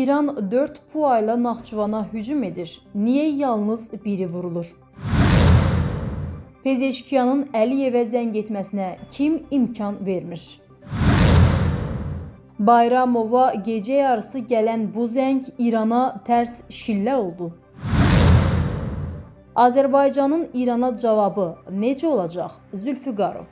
İran 4 PUA ilə Naxçıvana hücum edir. Niyə yalnız biri vurulur? Pezeşkiyanın Əliyevə zəng etməsinə kim imkan vermir? Bayramova gecə yarısı gələn bu zəng İrana tərs şillə oldu. Azərbaycanın İrana cavabı necə olacaq? Zülfüqarov.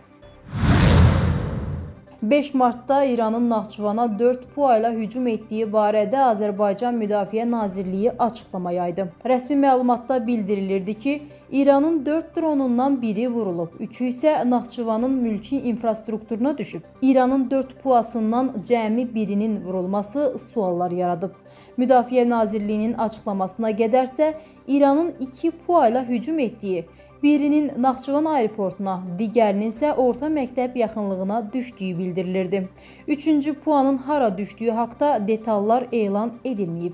5 martda İranın Naxçıvana 4 PUA ilə hücum etdiyi barədə Azərbaycan Müdafiə Nazirliyi açıqlama yaydı. Rəsmi məlumatda bildirilirdi ki, İranın 4 dronundan biri vurulub, 3-ü isə Naxçıvanın mülki infrastrukturuna düşüb. İranın 4 PUA-sından cəmi birinin vurulması suallar yaradıb. Müdafiə Nazirliyinin açıqlamasına qədərsə, İranın 2 PUA ilə hücum etdiyi, birinin Naxçıvan aeroportuna, digərinin isə orta məktəb yaxınlığına düşdüyü bildirilirdi. 3-cü PUA-nın hara düşdüyü haqda detallar elan edilməyib.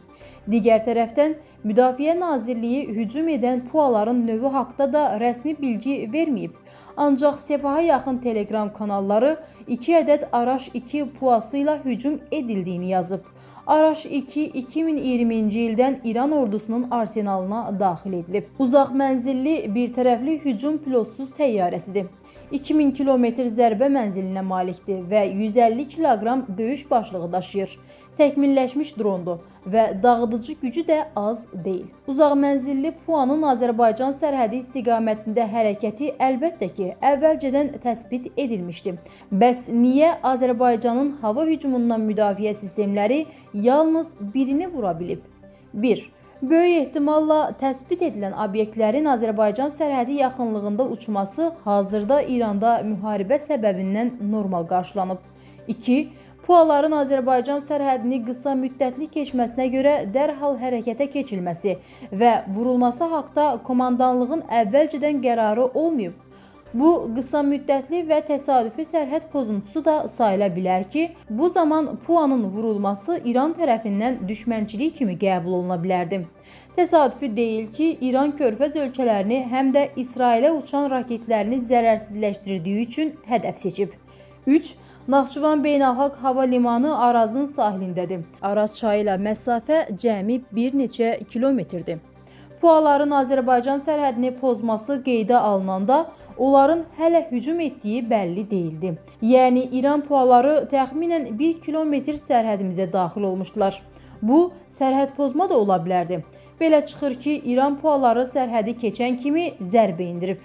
Digər tərəfdən, Müdafiə Nazirliyi hücum edən PUA-ların növü haqda da rəsmi bilgi verməyib. Ancaq Sepaha yaxın Telegram kanalları 2 ədəd Araş-2 PUA-sı ilə hücum edildiyini yazıb. Araş-2 2020-ci ildən İran ordusunun arsenalına daxil edilib. Uzaq mənzilli bir tərəfli hücum pilotsuz təyyarəsidir. 2000 kilometr zərbə mənzilinə malikdir və 150 kiloqram döyüş başlığı daşıyır. Təkmilləşmiş drondur və dağıdıcı gücü də az deyil. Uzaq mənzilli PUA-nın Azərbaycan sərhədi istiqamətində hərəkəti əlbəttə ki, əvvəlcədən təsbit edilmişdi. Bəs niyə Azərbaycanın hava hücumundan müdafiə sistemləri yalnız birini vura bilib? 1. Böyük ehtimalla təsbit edilən obyektlərin Azərbaycan sərhədi yaxınlığında uçması hazırda İranda müharibə səbəbindən normal qarşılanıb. 2. PUA-ların Azərbaycan sərhədini qısa müddətli keçməsinə görə dərhal hərəkətə keçilməsi və vurulması haqda komandanlığın əvvəlcədən qərarı olmayıb. Bu, qısa müddətli və təsadüfi sərhəd pozuntusu da sayıla bilər ki, bu zaman PUA-nın vurulması İran tərəfindən düşmənçilik kimi qəbul oluna bilərdi. Təsadüfi deyil ki, İran Körfəz ölkələrini həm də İsrailə uçan raketlərini zərərsizləşdirdiyi üçün hədəf seçib. 3. Naxçıvan Beynəlxalq Hava Limanı Arazın sahilindədir. Araz çayı ilə məsafə cəmi bir neçə kilometrdir. PUA-ların Azərbaycan sərhədini pozması qeydə alınanda onların hələ hücum etdiyi bəlli deyildi. Yəni, İran PUA-ları təxminən 1 kilometr sərhədimizə daxil olmuşdular. Bu, sərhəd pozma da ola bilərdi. Belə çıxır ki, İran PUA-ları sərhədi keçən kimi zərbə indirib.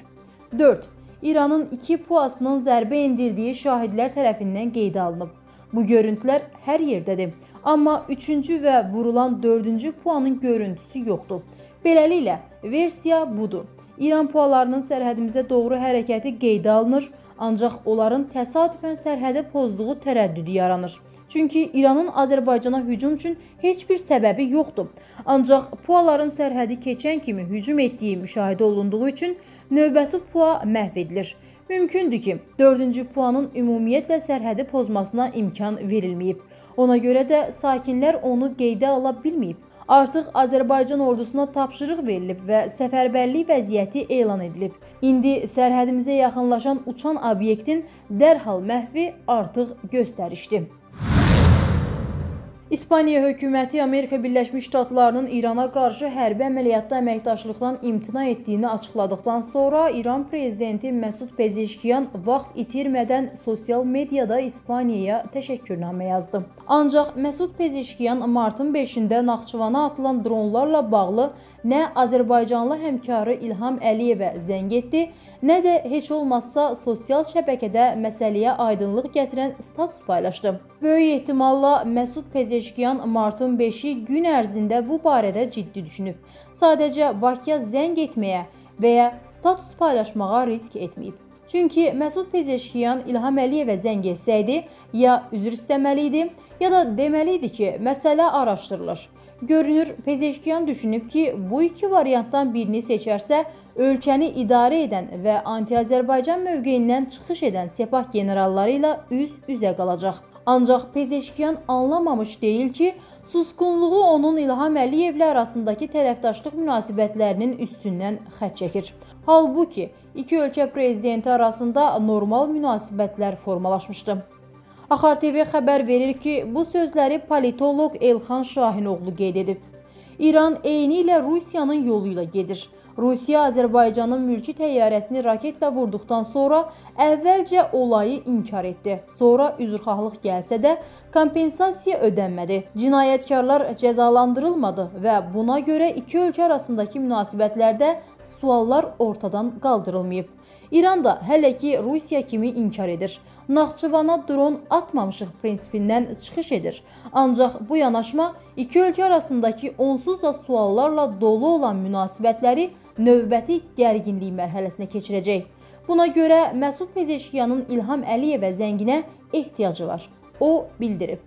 4. İranın 2 PUA-sının zərbə indirdiyi şahidlər tərəfindən qeydə alınıb. Bu görüntülər hər yerdədir. Amma 3-cü və vurulan 4-cü PUA-nın görüntüsü yoxdur. Beləliklə, versiya budur. İran PUA-larının sərhədimizə doğru hərəkəti qeydə alınır, ancaq onların təsadüfən sərhədə pozduğu tərəddüdü yaranır. Çünki İranın Azərbaycana hücum üçün heç bir səbəbi yoxdur. Ancaq PUA-ların sərhədi keçən kimi hücum etdiyi müşahidə olunduğu üçün növbəti PUA məhv edilir. Mümkündür ki, 4-cü PUA-nın ümumiyyətlə sərhədi pozmasına imkan verilməyib. Ona görə də sakinlər onu qeydə ala bilməyib. Artıq Azərbaycan ordusuna tapşırıq verilib və səfərbərlik vəziyyəti elan edilib. İndi sərhədimizə yaxınlaşan uçan obyektin dərhal məhvi artıq göstərişdir. İspaniya hökuməti Amerika Birləşmiş Ştatlarının İrana qarşı hərbi əməliyyatda əməkdaşlıqdan imtina etdiyini açıqladıqdan sonra İran prezidenti Məsud Pezeşkiyan vaxt itirmədən sosial mediada İspaniyaya təşəkkürnamə yazdı. Ancaq Məsud Pezeşkiyan martın 5-də Naxçıvana atılan dronlarla bağlı nə Azərbaycanlı həmkarı İlham Əliyevə zəng etdi, nə də heç olmazsa sosial şəbəkədə məsələyə aydınlıq gətirən status paylaşdı. Böyük ehtimalla Məsud Pezeşkiyan martın 5-i gün ərzində bu barədə ciddi düşünüb. Sadəcə Bakıya zəng etməyə və ya status paylaşmağa risk etməyib. Çünki Məsud Pezeşkiyan İlham Əliyevə zəng etsəydi, ya üzr istəməli idi, ya da deməli idi ki, məsələ araşdırılır. Görünür, Pezeşkiyan düşünüb ki, bu iki variantdan birini seçərsə, ölkəni idarə edən və anti-Azərbaycan mövqeyindən çıxış edən Sepah generalları ilə üz-üzə qalacaq. Ancaq Pezeşkiyan anlamamış deyil ki, susqunluğu onun İlham Əliyevlə arasındakı tərəfdaşlıq münasibətlərinin üstündən xətt çəkir. Halbuki, iki ölkə prezidenti arasında normal münasibətlər formalaşmışdı. Axar TV xəbər verir ki, bu sözləri politoloq Elxan Şahinoğlu qeyd edib. İran eyni ilə Rusiyanın yolu ilə gedir. Rusiya Azərbaycanın mülki təyyarəsini raketlə vurduqdan sonra əvvəlcə olayı inkar etdi. Sonra üzrxahlıq gəlsə də kompensasiya ödənmədi. Cinayətkarlar cəzalandırılmadı və buna görə iki ölkə arasındakı münasibətlərdə suallar ortadan qaldırılmayıb. İran da hələ ki Rusiya kimi inkar edir. Naxçıvana dron atmamışıq prinsipindən çıxış edir. Ancaq bu yanaşma iki ölkə arasındakı onsuz da suallarla dolu olan münasibətləri növbəti gərginlik mərhələsinə keçirəcək. Buna görə Məsud Pezeşkiyanın İlham Əliyevə zənginə ehtiyacı var. O bildirib.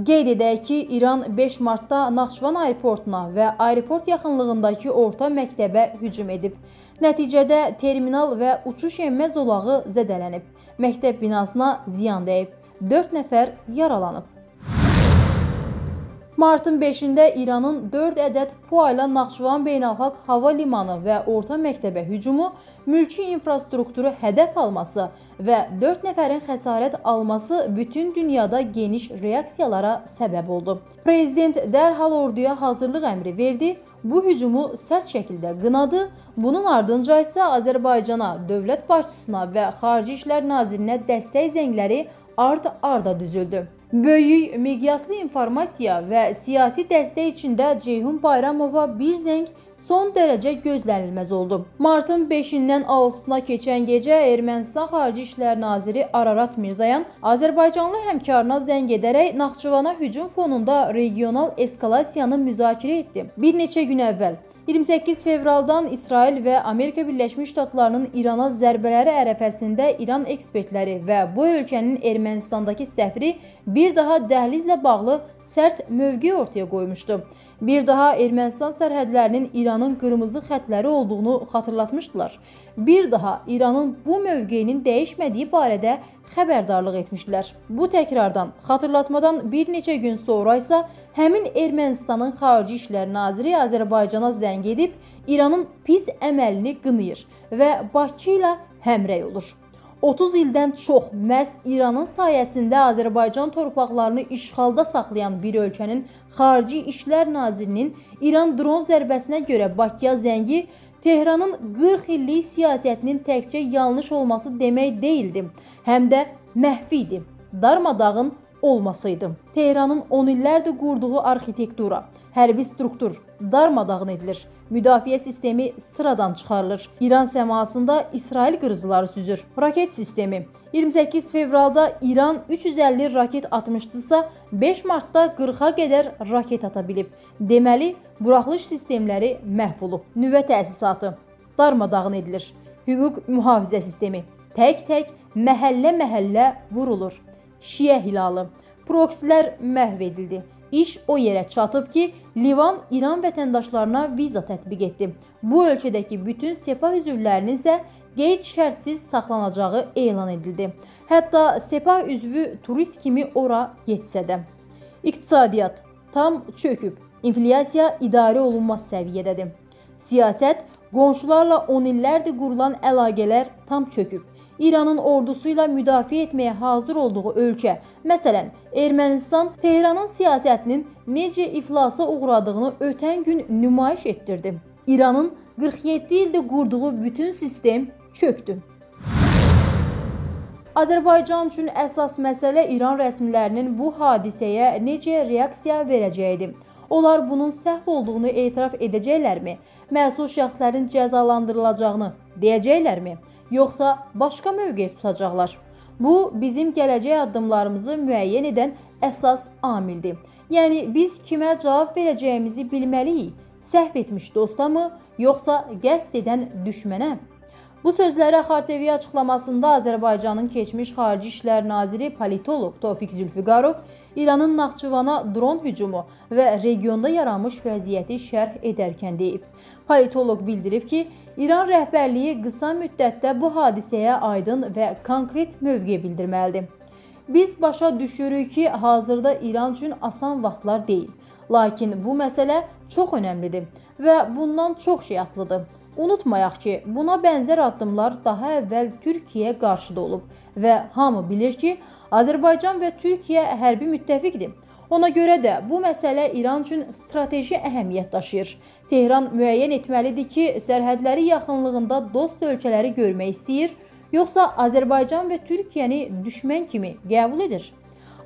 Qeyd edək ki, İran 5 martda Naxçıvan aeroportuna və aeroport yaxınlığındakı orta məktəbə hücum edib. Nəticədə terminal və uçuş-enmə zolağı zədələnib. Məktəb binasına ziyan dəyib. 4 nəfər yaralanıb. Martın 5-də İranın 4 ədəd PUA ilə Naxçıvan Beynəlxalq Hava Limanı və orta məktəbə hücumu, mülki infrastrukturu hədəf alması və 4 nəfərin xəsarət alması bütün dünyada geniş reaksiyalara səbəb oldu. Prezident dərhal orduya hazırlıq əmri verdi, bu hücumu sərt şəkildə qınadı. Bunun ardınca isə Azərbaycana, dövlət başçısına və Xarici İşlər Nazirinə dəstək zəngləri ard-arda düzüldü. Böyük miqyaslı informasiya və siyasi dəstək içində Ceyhun Bayramova bir zəng son dərəcə gözlənilməz oldu. Martın 5-dən 6-sına keçən gecə Ermənistan Xarici İşlər Naziri Ararat Mirzoyan Azərbaycanlı həmkarına zəng edərək Naxçıvana hücum fonunda regional eskalasiyanı müzakirə etdi. Bir neçə gün əvvəl 28 fevraldan İsrail və Amerika Birləşmiş Ştatlarının İrana zərbələri ərəfəsində İran ekspertləri və bu ölkənin Ermənistandakı səfiri bir daha dəhlizlə bağlı sərt mövqe ortaya qoymuşdu. Bir daha Ermənistan sərhədlərinin İranın qırmızı xətləri olduğunu xatırlatmışdılar. Bir daha İranın bu mövqeyinin dəyişmədiyi barədə xəbərdarlıq etmişdilər. Bu təkrardan, xatırlatmadan bir neçə gün sonra isə həmin Ermənistanın Xarici İşlər Naziri Azərbaycana zəng edib İranın pis əməlini qınayır və Bakı ilə həmrəy olur. 30 ildən çox məhz İranın sayəsində Azərbaycan torpaqlarını işğalda saxlayan bir ölkənin Xarici İşlər Nazirinin İran dron zərbəsinə görə Bakıya zəngi Tehranın 40 illik siyasətinin təkcə yanlış olması demək deyildi, həm də məhvi idi, darmadağın olmasıydı. Tehranın 10 illərdir qurduğu arxitektura, hərbi struktur darmadağın edilir. Müdafiə sistemi sıradan çıxarılır. İran səmasında İsrail qırıcıları süzür. Raket sistemi 28 fevralda İran 350 raket atmışdısa 5 martda 40-a qədər raket ata bilib. Deməli, buraxılış sistemləri məhv olub. Nüvə təsisatı darmadağın edilir. Hüquq mühafizə sistemi tək-tək, məhəllə-məhəllə vurulur. Şiə hilalı, proksilər məhv edildi. İş o yerə çatıb ki, Livan İran vətəndaşlarına viza tətbiq etdi. Bu ölkədəki bütün Sepah üzvlərinin isə qeyd-şərtsiz saxlanacağı elan edildi. Hətta Sepah üzvü turist kimi ora getsə də. İqtisadiyyat tam çöküb, inflyasiya idarə olunmaz səviyyədədir. Siyasət, qonşularla 10 illərdir qurulan əlaqələr tam çöküb. İranın ordusuyla müdafiə etməyə hazır olduğu ölkə, məsələn, Ermənistan, Tehranın siyasətinin necə iflasa uğradığını ötən gün nümayiş etdirdi. İranın 47 ildə qurduğu bütün sistem çöktü. Azərbaycan üçün əsas məsələ İran rəsmilərinin bu hadisəyə necə reaksiya verəcəyidir. Onlar bunun səhv olduğunu etiraf edəcəklərmi? Məsul şəxslərin cəzalandırılacağını deyəcəklərmi? Yoxsa başqa mövqe tutacaqlar? Bu, bizim gələcək addımlarımızı müəyyən edən əsas amildir. Yəni, biz kimə cavab verəcəyimizi bilməliyik. Səhv etmiş dosta mı, yoxsa qəsd edən düşmənə? Bu sözləri Axar TV açıqlamasında Azərbaycanın keçmiş Xarici İşlər Naziri politoloq Tofiq Zülfüqarov İranın Naxçıvana dron hücumu və regionda yaranmış vəziyyəti şərh edərkən deyib. Politoloq bildirib ki, İran rəhbərliyi qısa müddətdə bu hadisəyə aydın və konkret mövqe bildirməlidir. Biz başa düşürük ki, hazırda İran üçün asan vaxtlar deyil. Lakin bu məsələ çox önəmlidir və bundan çox şey asılıdır. Unutmayaq ki, buna bənzər addımlar daha əvvəl Türkiyəyə qarşı da olub və hamı bilir ki, Azərbaycan və Türkiyə hərbi müttəfiqdir. Ona görə də bu məsələ İran üçün strateji əhəmiyyət daşıyır. Tehran müəyyən etməlidir ki, sərhədləri yaxınlığında dost ölkələri görmək istəyir, yoxsa Azərbaycan və Türkiyəni düşmən kimi qəbul edir?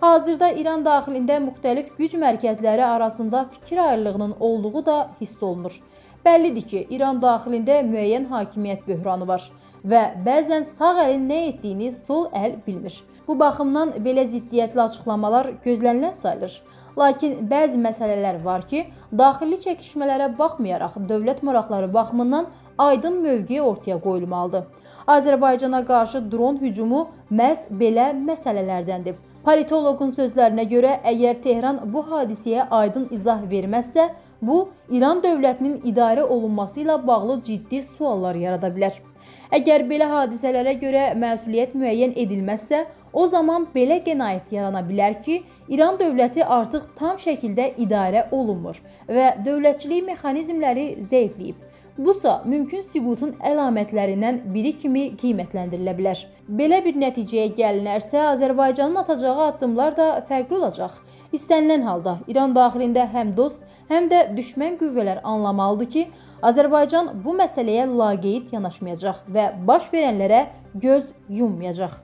Hazırda İran daxilində müxtəlif güc mərkəzləri arasında fikir ayrılığının olduğu da hiss olunur. Bəllidir ki, İran daxilində müəyyən hakimiyyət böhranı var və bəzən sağ əlin nə etdiyini sol əl bilmir. Bu baxımdan belə ziddiyyətli açıqlamalar gözlənilən sayılır. Lakin bəzi məsələlər var ki, daxili çəkişmələrə baxmayaraq dövlət maraqları baxımından aydın mövqe ortaya qoyulmalıdır. Azərbaycana qarşı dron hücumu məhz belə məsələlərdəndir. Politoloqun sözlərinə görə, əgər Tehran bu hadisəyə aydın izah verməzsə, bu İran dövlətinin idarə olunması ilə bağlı ciddi suallar yarada bilər. Əgər belə hadisələrə görə məsuliyyət müəyyən edilməzsə, o zaman belə qənaət yarana bilər ki, İran dövləti artıq tam şəkildə idarə olunmur və dövlətçilik mexanizmləri zəifləyib. Busa mümkün süqutun əlamətlərindən biri kimi qiymətləndirilə bilər. Belə bir nəticəyə gəlinərsə, Azərbaycanın atacağı addımlar da fərqli olacaq. İstənilən halda İran daxilində həm dost, həm də düşmən qüvvələr anlamalıdır ki, Azərbaycan bu məsələyə laqeyd yanaşmayacaq və baş verənlərə göz yummayacaq.